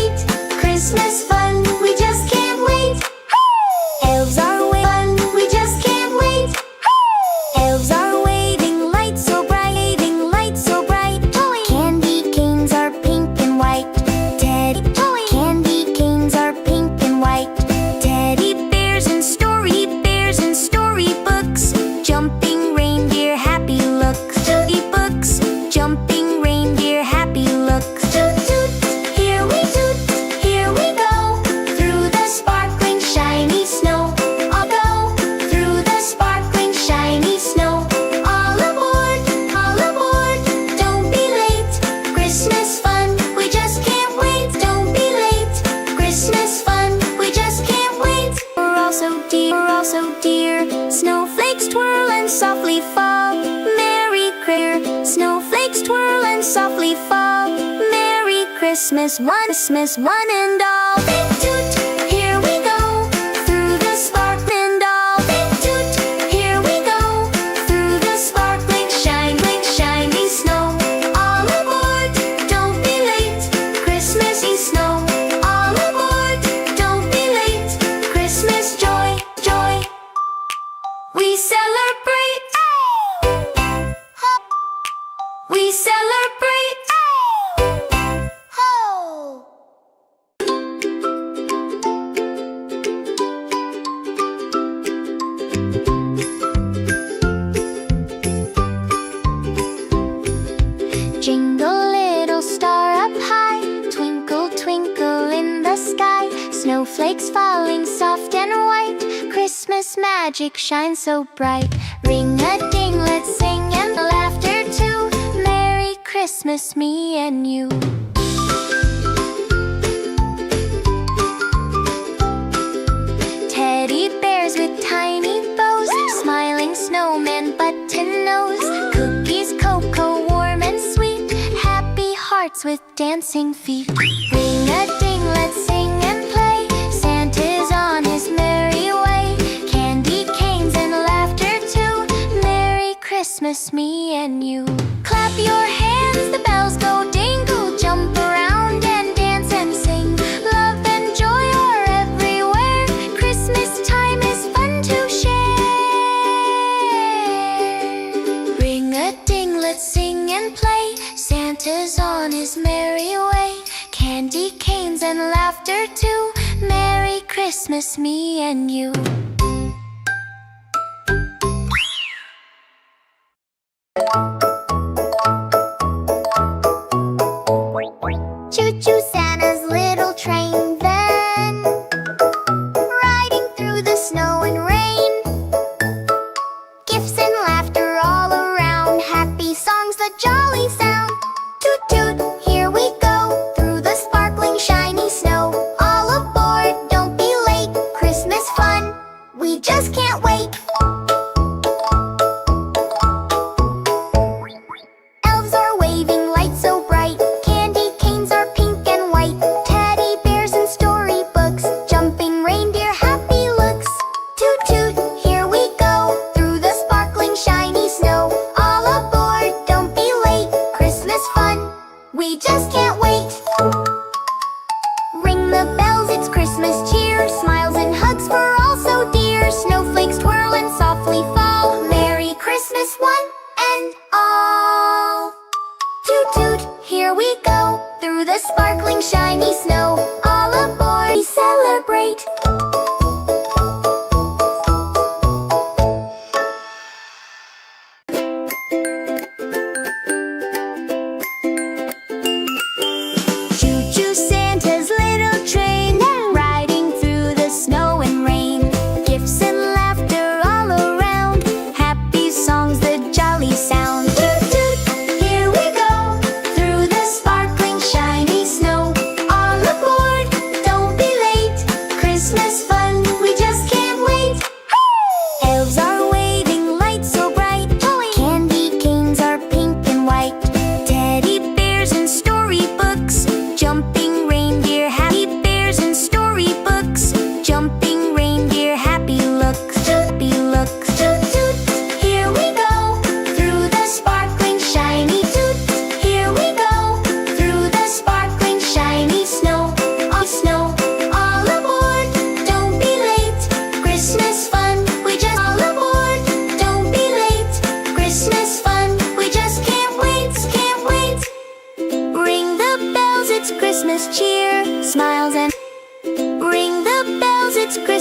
wait. Christmas fun, we just can't wait. Elves are fun, we just can't wait. Elves are waving lights so bright, candy canes are pink and white. Candy canes are pink and white. Teddy bears and storybooks. Jumping reindeer happy looks. Storybooks. Jumping reindeer happy looks. Toot toot, here we go. Through the sparkling shiny snow. I'll go through the sparkling shiny snow. All aboard, don't be late. Christmas fun, we just can't wait. Don't be late. Christmas fun, we just can't wait. We're all so dear. Snowflakes twirl and softly fall. Merry Christmas. Snowflakes twirl and softly fall. Merry Christmas, one and all. Toot, here we go. Through the sparkling doll. Toot, here we go. Through the sparkling shiny snow. All aboard, don't be late. Christmassy snow. All aboard, don't be late. Christmas joy. We celebrate. We celebrate. Ho! Jingle little star up high, twinkle twinkle in the sky. Snowflakes falling soft and white, Christmas magic shines so bright. Ring a ding, let's sing and laughter too. Merry Christmas, me and you. Teddy bears with tiny bows, smiling snowman button nose. Cookies, cocoa, warm and sweet, happy hearts with dancing feet. Ring a ding, let's sing and play. Santa's on his merry way. Candy canes and laughter too. Merry Christmas, me and you. Clap your hands, the bells go dingle. Jump around and dance and sing. Love and joy are everywhere. Christmas time is fun to share. Ring a ding, let's sing and play. Santa's on his merry way. Candy canes and laughter too. Merry Christmas, me and you. Choo-choo Santa's little train then, riding through the snow and rain. Gifts and laughter all around, happy songs that jolly sound. Toot toot, here we go, through the sparkling shiny snow. All aboard, don't be late, Christmas fun, we just can't wait. Elves are waving lights so bright, candy canes are pink and white. Teddy bears and storybooks, jumping reindeer happy looks. Toot toot, here we go, through the sparkling shiny snow. All aboard, don't be late, Christmas fun, we just can't wait. Ring the bells, it's Christmas cheer, smiles and hugs for all so dear. Snowflakes twirl and softly fall. Merry Christmas, one and all. Toot toot, here we go, through the sparkling shiny snow. All aboard, we celebrate. Choo-choo Santa's little train, riding through the snow and rain. Gifts and laughter all around, happy songs that jolly sound. Toot toot, here we go, through the sparkling shiny snow. All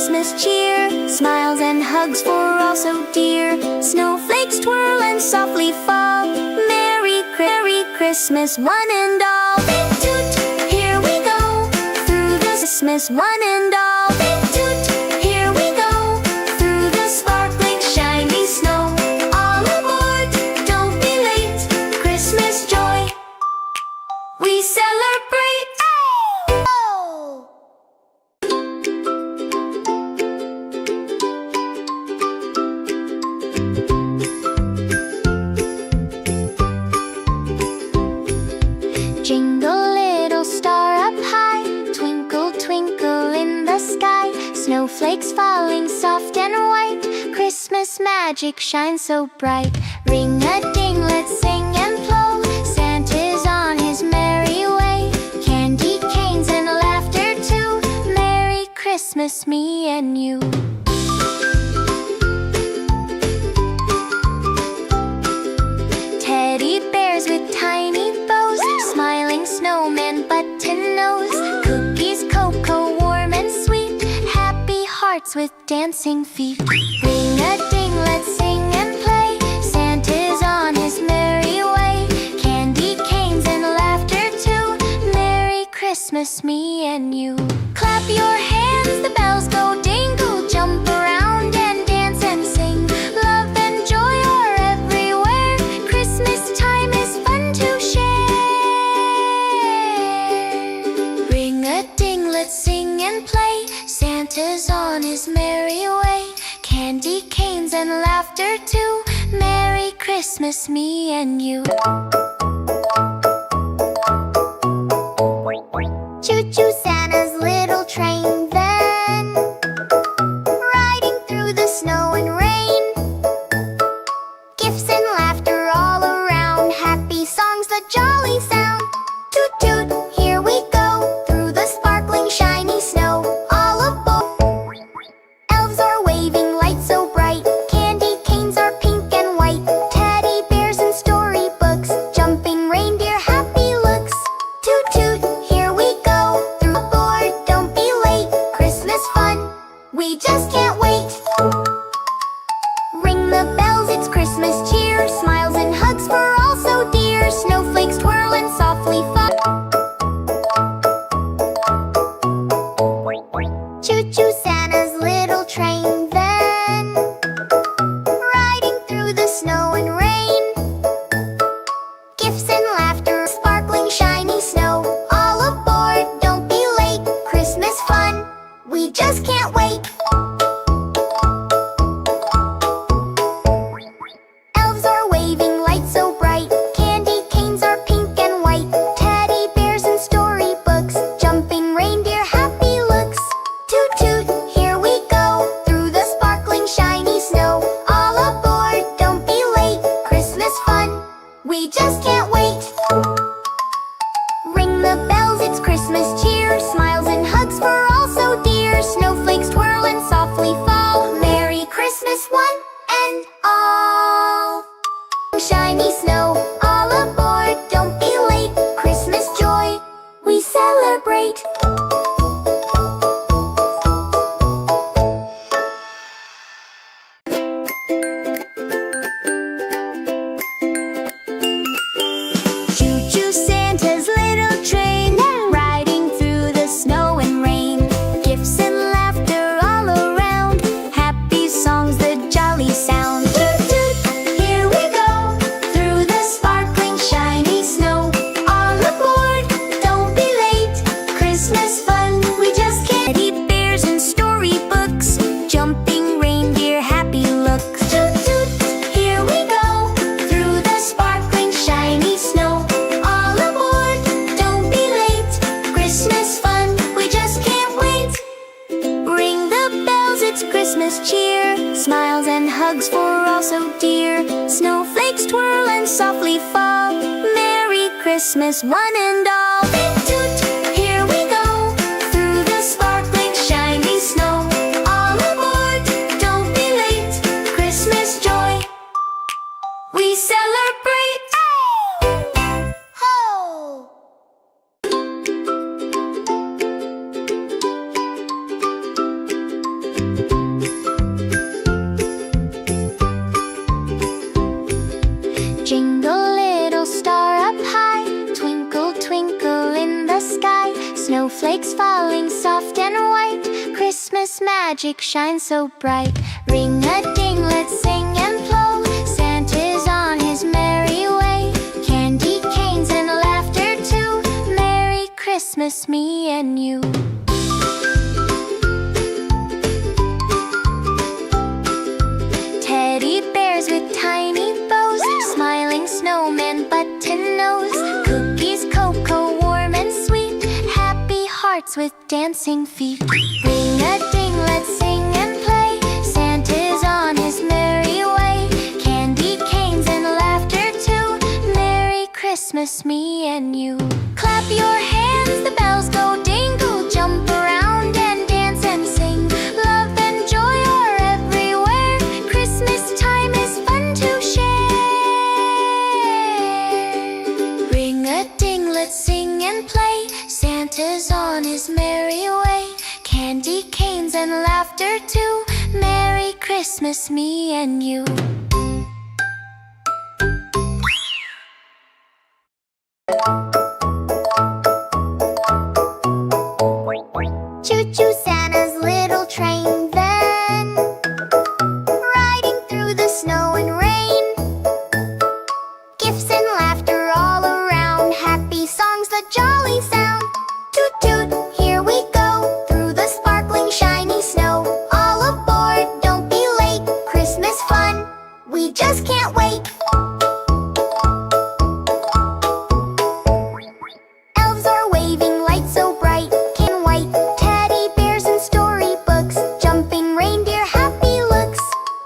Christmas cheer, smiles and hugs for all so dear. Snowflakes twirl and softly fall. Merry Christmas, one and all. Toot, here we go through the Christmas, one and all. Toot, here we go through the sparkling, shiny snow. All aboard, don't be late. Christmas joy, we celebrate. Oh! Jingle little star up high, twinkle twinkle in the sky. Snowflakes falling soft and white, Christmas magic shines so bright. Ring a ding, let's sing and blow. Santa's on his merry way. Candy canes and laughter too. Merry Christmas, me and you. Teddy bears with tiny bows, smiling snowman button nose. Cookies, cocoa, warm and sweet. Happy hearts with dancing feet. Ring a ding, let's sing and play. Santa's on his merry way. Candy canes and laughter too. Merry Christmas, me and you. Clap your hands, the bells go dingle. Jump around and dance and sing. Love and joy are everywhere. Christmas time is fun to share. Ring a ding, let's sing and play. Santa's on his merry way. Candy canes and laughter too. Merry Christmas, me and you. Choo-choo Santa's little train then, riding through the snow and rain. Gifts and laughter all around, happy songs that jolly sound. Toot toot, here we go, through the sparkling shiny snow. All aboard, elves are waving lights so bright. Candy canes are pink and white. Teddy bears and storybooks, jumping reindeer happy looks. Toot toot, here we go, through aboard, don't be late. Christmas fun, we just can't wait. Ring the bells, it's Christmas cheer. Smiles and hugs for all so dear. Snowflakes twirl and softly fall. Choo-choo Santa's little train then, riding through the snow and rain. Gifts and laughter, sparkling shiny snow. All aboard, don't be late. Christmas fun, we just can't wait. Elves are waving lights so bright. Candy canes are pink and white. Teddy bears and storybooks, jumping reindeer happy looks. Toot toot, here we go, through the sparkling shiny snow. All aboard, don't be late. Christmas fun, we just can't wait. Ring the bells, it's Christmas cheer. Smiles and hugs for all so dear. Snowflakes twirl and softly fall. Merry Christmas, one and all. Shiny snow, all aboard, don't be late. Christmas joy, we celebrate. Choo-choo Santa's little train, riding through the snow and rain. Gifts and laughter all around, happy songs that jolly sound. Toot toot, here we go, through the sparkling shiny snow. All aboard, don't be late. Christmas fun, we just can't. Teddy bears and storybooks, jumping reindeer happy looks. Toot toot, here we go, through the sparkling shiny snow. All aboard, don't be late. Christmas fun, we just can't wait. Ring the bells, it's Christmas cheer. Smiles and hugs for all so dear. Snowflakes twirl and softly fall. Merry Christmas, one and all. Toot, here we go, through the sparkling shiny snow. All aboard, don't be late. Christmas joy, we celebrate. Ho! falling soft and white. Christmas magic shines so bright. Ring-a-ding, let's sing and blow. Santa's on his merry way. Candy canes and laughter too. Merry Christmas, me and you. Teddy bears with tiny bows, smiling snowman button nose. Cookies, cocoa, warm and sweet. Happy hearts with dancing feet. Ring-a-ding, let's sing and play. Santa's on his merry way. Candy canes and laughter too. Merry Christmas, me and you. Clap your hands, the bells go dingle. Jump around and dance and sing. Love and joy are everywhere. Christmas time is fun to share. Ring-a-ding, let's sing and play. Santa's on his merry way. Candy canes and laughter too. Merry Christmas, me and you. Choo-choo Santa's little train van, riding through the snow and rain. Gifts and laughter all around. Happy songs, the jolly sound. Toot toot, here we go, through the sparkling shiny snow. All aboard, don't be late. Christmas fun, we just can't wait. Elves are waving lights so bright, can white. Teddy bears and storybooks, jumping reindeer happy looks.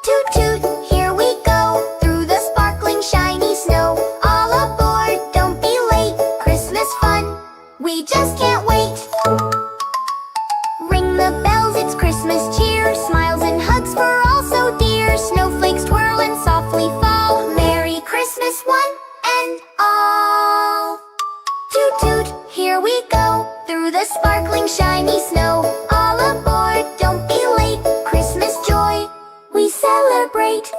Toot toot, here we go, through the sparkling shiny snow. All aboard, don't be late. Christmas fun, we just can't wait. Ring the bells, it's Christmas cheer. Smiles and hugs for all so dear. Snowflakes twirl and softly fall. Merry Christmas one and all. Toot toot, here we go, through the sparkling shiny snow. All aboard, don't be late. Christmas joy, we celebrate.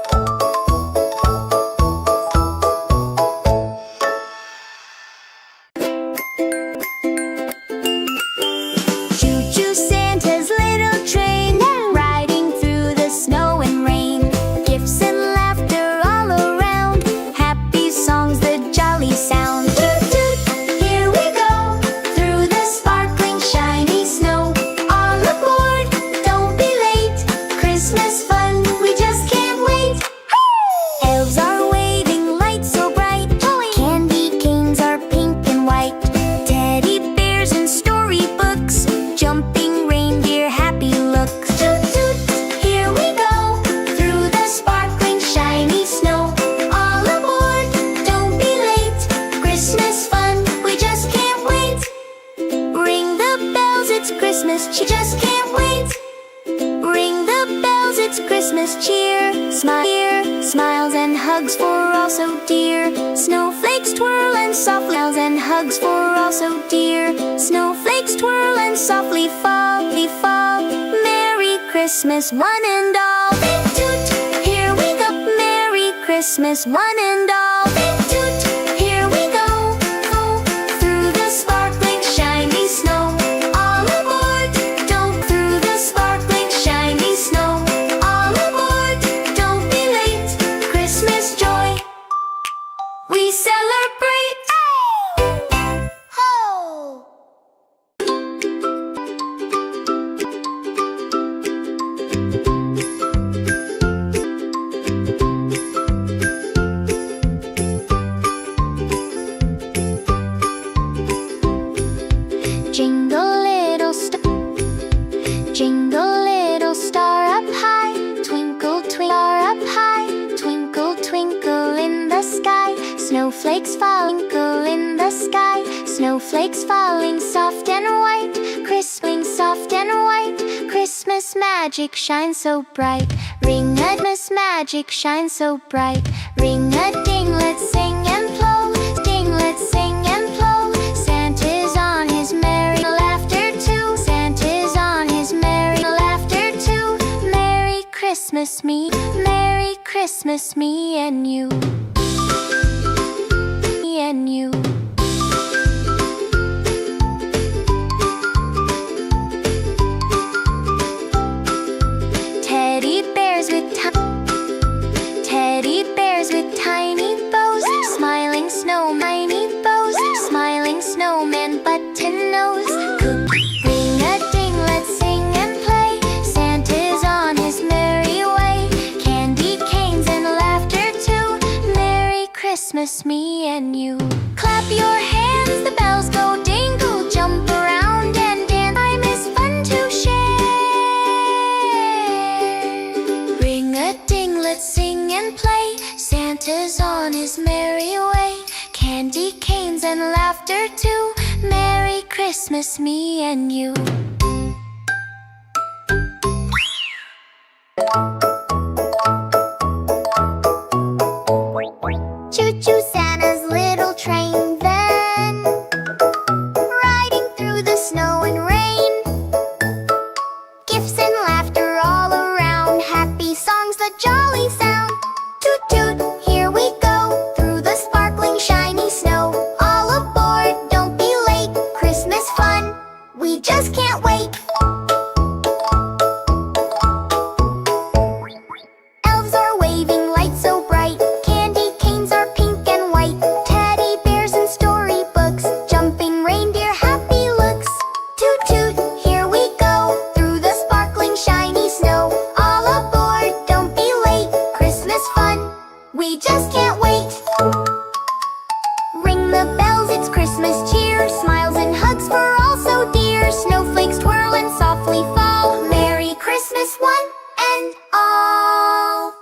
Choo-choo Santa's little train, riding through the snow and rain. Gifts and laughter all around. Happy songs, the jolly sound. Toot toot, here we go, through the sparkling shiny snow. All aboard, don't be late. Christmas fun, we just can't wait. Elves are waving lights so bright. Candy canes are pink and white. Teddy bears and storybooks, jumping reindeer happy looks. Toot toot, here we go, through the sparkling shiny snow. All aboard, don't be late. Christmas fun, we just can't wait. Ring the bells, it's Christmas, she just can't wait. Ring the bells, it's Christmas cheer. Smiles and hugs for all so dear. Snowflakes twirl and softly smiles and hugs for all so dear. Snowflakes twirl and softly fall. Merry Christmas one and all. Toot, here we go. Merry Christmas one and all. Toot, here we go, through the sparkling shiny snow. All aboard, don't through the sparkling shiny snow. All aboard, don't be late. Christmas joy, we celebrate. Ho! Jingle little star up high. Twinkle, star up high. Twinkle, twinkle in the sky. Snowflakes falling in the sky. Snowflakes falling soft and white. Crisping soft and white. Christmas magic shines so bright. Ring-a-ding, magic shines so bright. Ring-a-ding, let's sing and blow. Ding, let's sing and blow. Santa's on his merry laughter too. Santa's on his merry laughter too. Merry Christmas me, Merry Christmas me and you. Me and you. Christmas, me and you. Choo-choo Santa's little train, then riding through the snow and rain. Gifts and laughter all around, happy songs that jolly sound. Toot toot, here we go, through the sparkling shiny snow. All aboard, don't be late, Christmas fun, we just can't wait. Elves are waving lights so bright, candy canes are pink and white. Teddy bears and storybooks, jumping reindeer happy looks. Toot toot, here we go, through the sparkling shiny snow. All aboard, don't be late, Christmas fun, we just can't wait. Ring the bells, it's Christmas cheer, smiles and hugs for all so dear. Snowflakes twirl and softly fall, Merry Christmas one and all.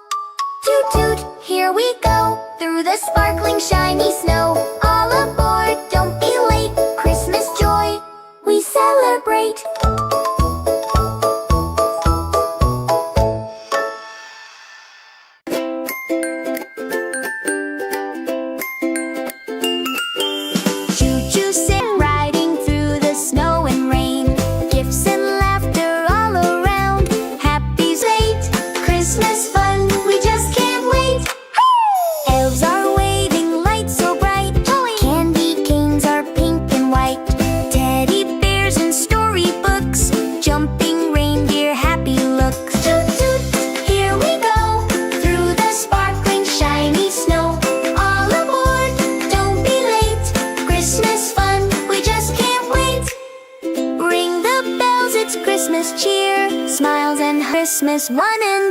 Toot toot, here we go, through the sparkling shiny snow. All aboard, don't be late, Christmas joy, we celebrate. Choo-choo sit riding through the snow and rain. Gifts and laughter all around. Happy late, Christmas fun, we just can't wait. Elves are waving lights so bright. Candy canes are pink and white. Teddy bears and storybooks, jumping reindeer happy looks. Toot toot, here we go, through the sparkling shiny snow. All aboard, don't be late, Christmas fun, we just can't wait. Ring the bells, it's Christmas cheer, smiles and Christmas one and